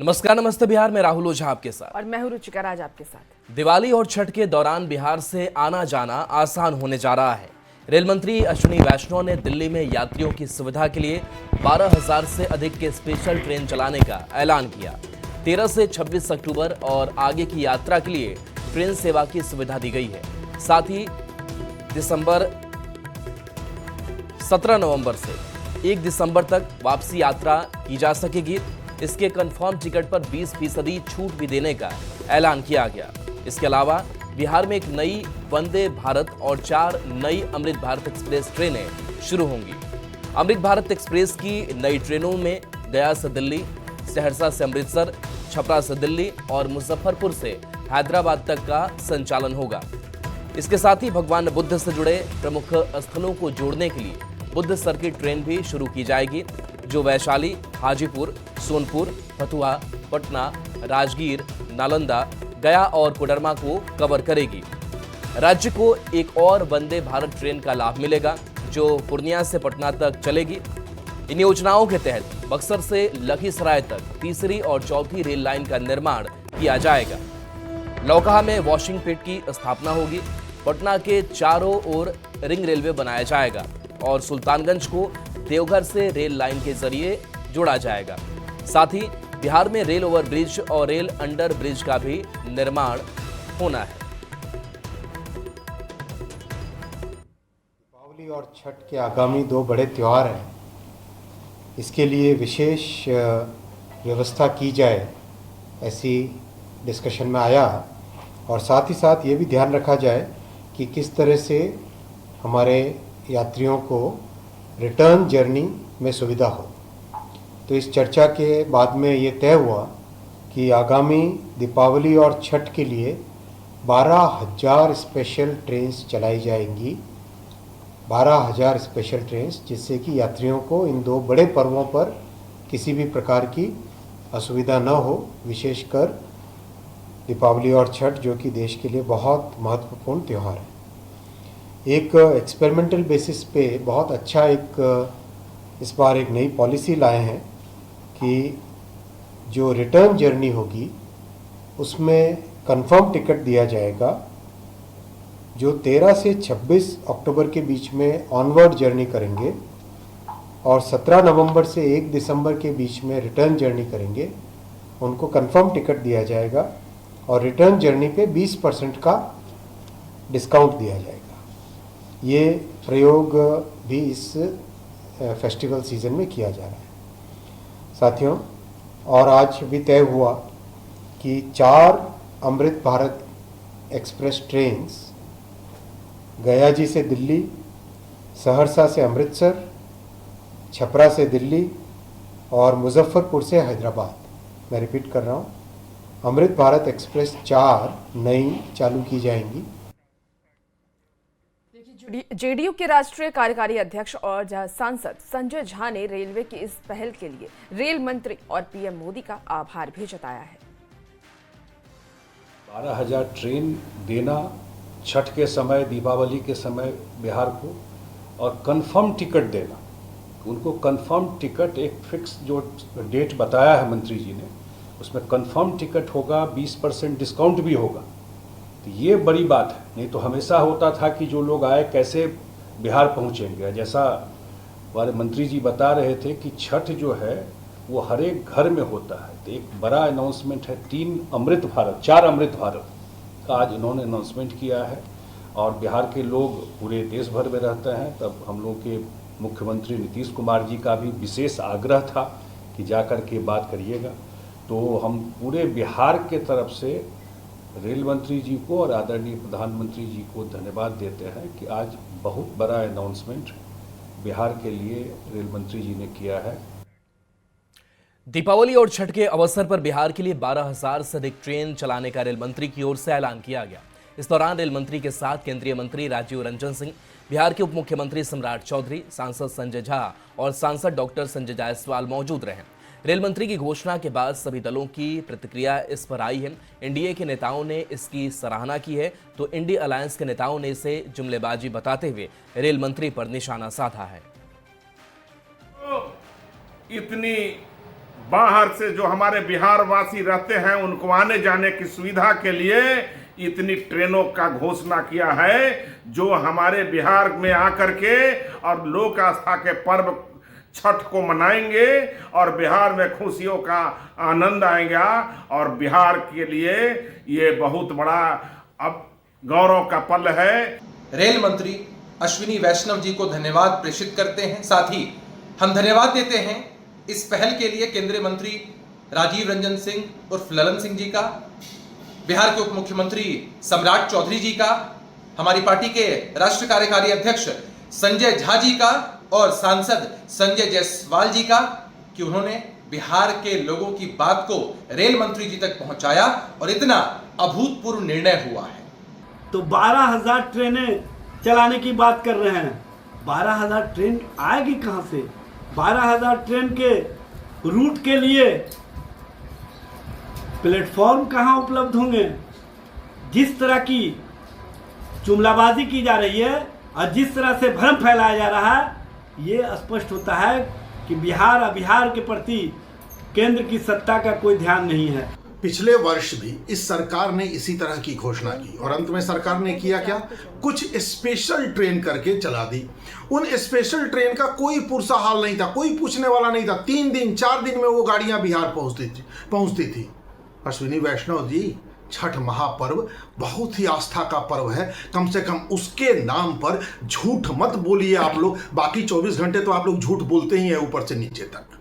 नमस्कार, नमस्ते बिहार में राहुल ओझा आपके साथ। और मैं हूं रुचिका राज आपके साथ। दिवाली और छठ के दौरान बिहार से आना जाना आसान होने जा रहा है। रेल मंत्री अश्विनी वैष्णव ने दिल्ली में यात्रियों की सुविधा के लिए 12,000 से अधिक के स्पेशल ट्रेन चलाने का ऐलान किया। 13 से 26 अक्टूबर और आगे की यात्रा के लिए ट्रेन सेवा की सुविधा दी गई है। साथ ही 17 नवंबर से 1 दिसंबर तक वापसी यात्रा की जा सकेगी। इसके कंफर्म टिकट पर 20% छूट भी देने का ऐलान किया गया। इसके अलावा बिहार में एक नई वंदे भारत और 4 नई अमृत भारत एक्सप्रेस ट्रेनें शुरू होंगी। अमृत भारत एक्सप्रेस की नई ट्रेनों में गया से दिल्ली, सहरसा से अमृतसर, छपरा से दिल्ली और मुजफ्फरपुर से हैदराबाद तक का संचालन होगा। इसके साथ ही भगवान बुद्ध से जुड़े प्रमुख स्थलों को जोड़ने के लिए बुद्ध सर्किट ट्रेन भी शुरू की जाएगी, जो वैशाली, हाजीपुर, सोनपुर, फतुहा, पटना, राजगीर, नालंदा, गया और कोडरमा को कवर करेगी। राज्य को एक और वंदे भारत ट्रेन का लाभ मिलेगा, जो पूर्णिया से पटना तक चलेगी। इन योजनाओं के तहत बक्सर से लखीसराय तक तीसरी और चौथी रेल लाइन का निर्माण किया जाएगा। लौकहा में वॉशिंग पिट की स्थापना होगी। पटना के चारों ओर रिंग रेलवे बनाया जाएगा और सुल्तानगंज को देवघर से रेल लाइन के जरिए जोड़ा जाएगा। साथ ही बिहार में रेल ओवरब्रिज और रेल अंडर ब्रिज का भी निर्माण होना है। दीपावली और छठ के आगामी 2 बड़े त्यौहार हैं। इसके लिए विशेष व्यवस्था की जाए, ऐसी डिस्कशन में आया। और साथ ही साथ ये भी ध्यान रखा जाए कि किस तरह से हमारे यात्रियों को रिटर्न जर्नी में सुविधा हो। तो इस चर्चा के बाद में ये तय हुआ कि आगामी दीपावली और छठ के लिए 12,000 स्पेशल ट्रेन्स चलाई जाएंगी। 12,000 स्पेशल ट्रेन्स, जिससे कि यात्रियों को इन 2 बड़े पर्वों पर किसी भी प्रकार की असुविधा न हो, विशेषकर दीपावली और छठ, जो कि देश के लिए बहुत महत्वपूर्ण त्यौहार है। एक एक्सपेरिमेंटल बेसिस पे बहुत अच्छा इस बार एक नई पॉलिसी लाए हैं कि जो रिटर्न जर्नी होगी उसमें कंफर्म टिकट दिया जाएगा, जो 13 से 26 अक्टूबर के बीच में ऑनवर्ड जर्नी करेंगे और 17 नवंबर से 1 दिसंबर के बीच में रिटर्न जर्नी करेंगे, उनको कंफर्म टिकट दिया जाएगा और रिटर्न जर्नी पे 20% का डिस्काउंट दिया जाएगा। ये प्रयोग भी इस फेस्टिवल सीज़न में किया जा रहा है साथियों। और आज भी तय हुआ कि 4 अमृत भारत एक्सप्रेस ट्रेन्स गया जी से दिल्ली, सहरसा से अमृतसर, छपरा से दिल्ली और मुजफ्फरपुर से हैदराबाद, मैं रिपीट कर रहा हूँ, अमृत भारत एक्सप्रेस 4 नई चालू की जाएंगी। जेडीयू के राष्ट्रीय कार्यकारी अध्यक्ष और सांसद संजय झा ने रेलवे की इस पहल के लिए रेल मंत्री और पीएम मोदी का आभार भी जताया है। 12,000 ट्रेन देना छठ के समय, दीपावली के समय बिहार को, और कंफर्म टिकट देना, उनको कंफर्म टिकट, एक फिक्स जो डेट बताया है मंत्री जी ने, उसमें कंफर्म टिकट होगा, 20% डिस्काउंट भी होगा। तो ये बड़ी बात है। नहीं तो हमेशा होता था कि जो लोग आए कैसे बिहार पहुंचेंगे। जैसा हमारे मंत्री जी बता रहे थे कि छठ जो है वो हर एक घर में होता है। तो एक बड़ा अनाउंसमेंट है, 4 अमृत भारत का आज इन्होंने अनाउंसमेंट किया है। और बिहार के लोग पूरे देश भर में रहते हैं, तब हम लोग के मुख्यमंत्री नीतीश कुमार जी का भी विशेष आग्रह था कि जा कर के बात करिएगा। तो हम पूरे बिहार के तरफ से रेल मंत्री जी को और आदरणीय प्रधानमंत्री जी को धन्यवाद देते हैं कि आज बहुत बड़ा अनाउंसमेंट बिहार के लिए रेल मंत्री जी ने किया है। दीपावली और छठ के अवसर पर बिहार के लिए 12,000 से अधिक ट्रेन चलाने का रेल मंत्री की ओर से ऐलान किया गया। इस दौरान रेल मंत्री के साथ केंद्रीय मंत्री राजीव रंजन सिंह, बिहार के उप मुख्यमंत्री सम्राट चौधरी, सांसद संजय झा और सांसद डॉक्टर संजय जायसवाल मौजूद रहे। रेल मंत्री की घोषणा के बाद सभी दलों की प्रतिक्रिया इस पर आई है। एनडीए के नेताओं ने इसकी सराहना की है, तो इंडिया अलायंस के नेताओं ने इसे जुमलेबाजी बताते हुए रेल मंत्री पर निशाना साधा है। इतनी बाहर से जो हमारे बिहार वासी रहते हैं उनको आने जाने की सुविधा के लिए इतनी ट्रेनों का घोषणा किया है, जो हमारे बिहार में आकर के और लोक आस्था के पर्व छठ को मनाएंगे और बिहार में खुशियों का आनंद आएगा। और बिहार के लिए ये बहुत बड़ा अब गौरव का पल है। रेल मंत्री अश्विनी वैष्णव जी को धन्यवाद प्रेषित करते हैं। साथ ही हम धन्यवाद देते हैं इस पहल के लिए केंद्रीय मंत्री राजीव रंजन सिंह उर्फ ललन सिंह जी का, बिहार के उप मुख्यमंत्री सम्राट चौधरी जी का, हमारी पार्टी के राष्ट्रीय कार्यकारी अध्यक्ष संजय झा जी का और सांसद संजय जायसवाल जी का कि उन्होंने बिहार के लोगों की बात को रेल मंत्री जी तक पहुंचाया और इतना अभूतपूर्व निर्णय हुआ है। तो 12,000 ट्रेनें चलाने की बात कर रहे हैं। 12,000 ट्रेन आएगी कहां से? 12,000 ट्रेन के रूट के लिए प्लेटफॉर्म कहां उपलब्ध होंगे? जिस तरह की जुमलाबाजी की जा रही है और जिस तरह से भ्रम फैलाया जा रहा है, ये स्पष्ट होता है कि बिहार के प्रति केंद्र की सत्ता का कोई ध्यान नहीं है। पिछले वर्ष भी इस सरकार ने इसी तरह की घोषणा की और अंत में सरकार ने किया क्या? कुछ स्पेशल ट्रेन करके चला दी। उन स्पेशल ट्रेन का कोई पुरसा हाल नहीं था, कोई पूछने वाला नहीं था। 3 दिन 4 दिन में वो गाड़ियां बिहार पहुंचती थी। अश्विनी वैष्णव जी, छठ महापर्व बहुत ही आस्था का पर्व है, कम से कम उसके नाम पर झूठ मत बोलिए आप लोग। बाकी 24 घंटे तो आप लोग झूठ बोलते ही हैं ऊपर से नीचे तक।